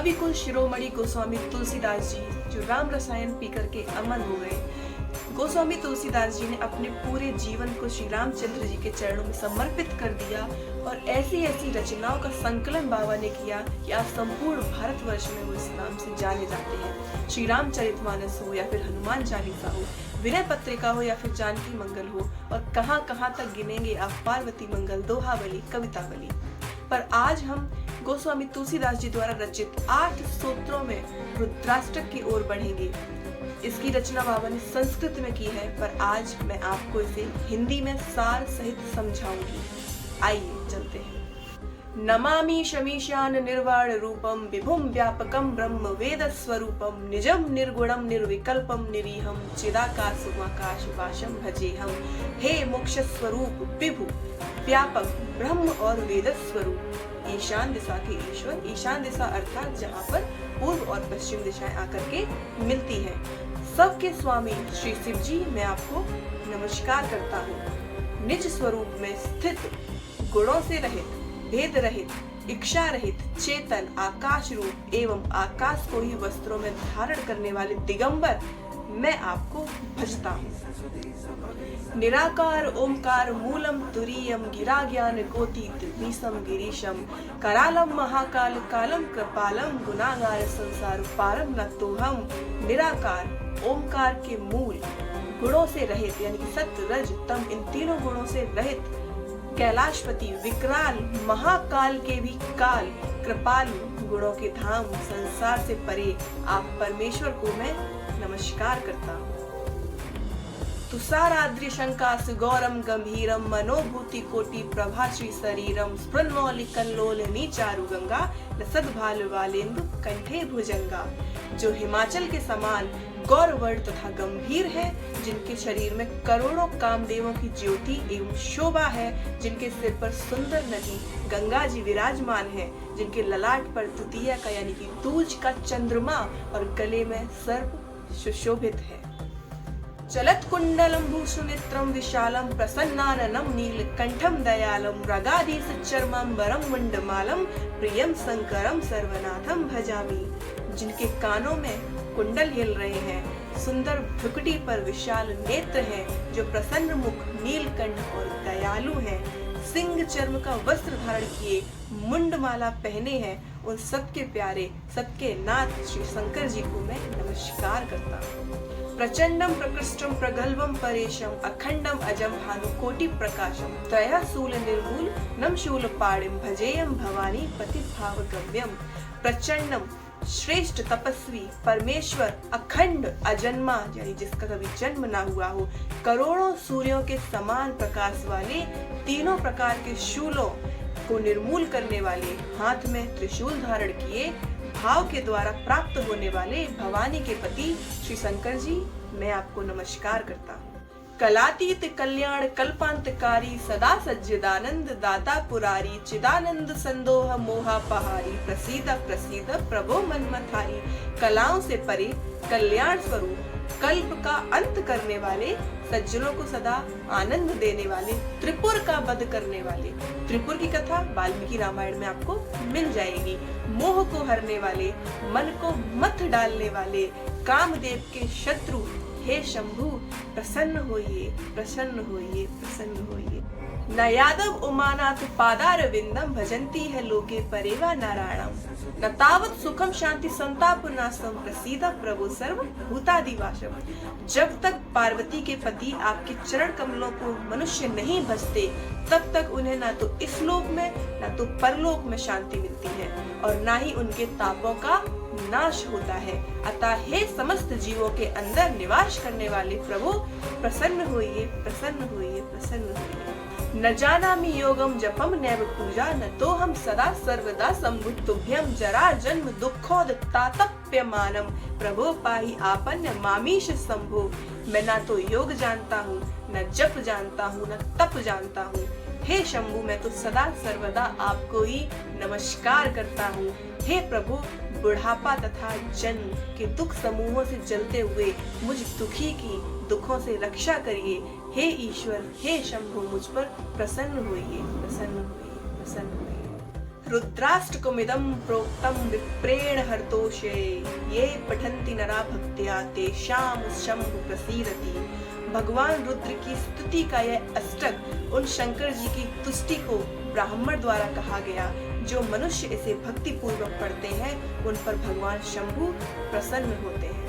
कवि कुल शिरोमणि गोस्वामी तुलसीदास जी जो राम रसायन पी करके अमर हो गए, गोस्वामी तुलसीदास जी ने अपने पूरे जीवन को श्री रामचंद्र जी के चरणों में समर्पित कर दिया और ऐसी ऐसी रचनाओं का संकलन बाबा ने किया कि आज संपूर्ण भारतवर्ष में वो इस नाम से जाने जाते हैं। श्री रामचरितमानस हो या फिर हनुमान चालीसा हो, विनय पत्रिका हो या फिर जानकी मंगल हो, और कहां कहां तक गिनेंगे आप पार्वती मंगल, दोहावली, कवितावली। पर आज हम गोस्वामी तुलसीदास जी द्वारा रचित 8 स्तोत्रों में रुद्राष्टक की ओर बढ़ेंगे। इसकी रचना बाबा ने संस्कृत में की है, पर आज मैं आपको इसे हिंदी में सार सहित समझाऊंगी। आइए चलते हैं। नमामि शमीशान निर्वाण रूपम विभुम व्यापकम ब्रह्म वेद स्वरूपम निजम निर्गुणम निर्विकल्पम निरीहम चिदाकाश वाशम भजेहम। हे मोक्ष स्वरूप विभु व्यापक ब्रह्म और वेद स्वरूप, ईशान दिशा के ईश्वर, ईशान दिशा अर्थात जहाँ पर पूर्व और पश्चिम दिशाएं आकर के मिलती हैं, सबके स्वामी श्री शिव जी, मैं आपको नमस्कार करता हूँ। निज स्वरूप में स्थित, गुणों से रहित, भेद रहित, इच्छा रहित, चेतन, आकाश रूप एवं आकाश को ही वस्त्रों में धारण करने वाले दिगंबर, मैं आपको भजता हूँ। निराकार ओमकार मूलम तुरीयम गिरा ज्ञान गोतीत मीसम गिरीशम करालम महाकाल कालम कृपालम गुनागार संसार पारम न तो हम। निराकार ओमकार के मूल, गुणों से रहित यानी कि सत्य रज तम, इन तीनों गुणों से रहित, कैलाशपति, विकराल, महाकाल के भी काल, कृपाल, गुणों के धाम, संसार से परे आप परमेश्वर को मैं नमस्कार करता हूँ। तुषाराद्रि शंकास गौरम गंभीरम मनोभूति कोटि प्रभा श्री शरीरम स्फुरन्मौलि कल्लोलिनी चारु गंगा लसद भाल वालेंदु कंठे भुजंगा। जो हिमाचल के समान गौरवर्ण तथा गंभीर है, जिनके शरीर में करोड़ों कामदेवों की ज्योति एवं शोभा है, जिनके सिर पर सुंदर नदी गंगा जी विराजमान है, जिनके ललाट पर द्वितीय का यानी कि दूज का चंद्रमा और गले में सर्प सुशोभित है। चलत कुंडलम भूषुनेत्रम विशालम प्रसन्नाननम नीलकंठम दयालम रगाधीश चर्मांबरम मुंडमालम प्रियम शंकरम सर्वनाथम भजामि। जिनके कानों में कुंडल हिल रहे हैं, सुंदर भ्रुकुटी पर विशाल नेत्र हैं, जो प्रसन्न मुख, नीलकंठ और दयालु हैं, सिंह चर्म का वस्त्र धारण किए, मुंडमाला पहने हैं, उन सबके प्यारे, सबके नाथ श्री शंकर जी को मैं नमस्कार करता हूँ। प्रचंडम प्रकृष्टम प्रगल्भम परेशम अखंडम अजम भानु कोटि प्रकाशम त्रय शूल निर्मूल नम शूल पाणिम भजेयम भवानी पति भाव गम्यम। प्रचंडम श्रेष्ठ तपस्वी परमेश्वर, अखंड अजन्मा यानी जिसका कभी जन्म ना हुआ हो, करोड़ों सूर्यों के समान प्रकाश वाले, तीनों प्रकार के शूलों को निर्मूल करने वाले, हाथ में त्रिशूल धारण किए, भाव के द्वारा प्राप्त होने वाले भवानी के पति श्री शंकर जी, मैं आपको नमस्कार करता हूँ। कलातीत कल्याण कल्पांतकारी सदा सज्जिदानंद दाता पुरारी चिदानंद संदोह मोहा पहारी प्रसीद प्रसीद प्रभो मनमथारी। कलाओं से परे कल्याण स्वरूप, कल्प का अंत करने वाले, सज्जनों को सदा आनंद देने वाले, त्रिपुर का वध करने वाले। त्रिपुर की कथा वाल्मीकि रामायण में आपको मिल जाएगी। मोह को हरने वाले, मन को मत डालने वाले, कामदेव के शत्रु, हे शंभु प्रसन्न होइए, प्रसन्न होइए, प्रसन्न होइए। न यादव उमानाथ पादार विंदम भजंती है लोके परेवा नारायणम न तावत सुखम शांति संताप नाशम प्रसीदा प्रभु सर्व भूतादिवासम। जब तक पार्वती के पति आपके चरण कमलों को मनुष्य नहीं भजते, तब तक उन्हें ना तो इस लोक में ना तो परलोक में शांति मिलती है और ना ही उनके तापों का नाश होता है। अतः हे समस्त जीवों के अंदर निवास करने वाले प्रभु प्रसन्न होइए, प्रसन्न होइए, प्रसन्न होइए। न जानामि योगम जपम नैव पूजा न तो हम सदा सर्वदा संबुद्धुभ्यम जरा जन्म दुखोद तातप्यमानम प्रभो पाहि आपन्य मामीश संभो। मैं ना तो योग जानता हूँ, न जप जानता हूँ, न तप जानता हूँ। हे शंभु, मैं तो सदा सर्वदा आपको ही नमस्कार करता हूँ। हे प्रभु, बुढ़ापा तथा जन्म के दुख समूहों से जलते हुए मुझ दुखी की दुखों से रक्षा करिए। हे ईश्वर, हे शंभु, मुझ पर प्रसन्न होइए, प्रसन्न होइए, प्रसन्न होइए। रुद्राष्टकमिदं प्रोक्तं विप्रेण हरतोषे ये पठन्ति नरा भक्त्या तेषां शंभु प्रसीदति। भगवान रुद्र की स्तुति का यह अष्टक उन शंकर जी की तुष्टि को ब्राह्मण द्वारा कहा गया। जो मनुष्य इसे भक्ति पूर्वक पढ़ते हैं उन पर भगवान शंभु प्रसन्न होते हैं।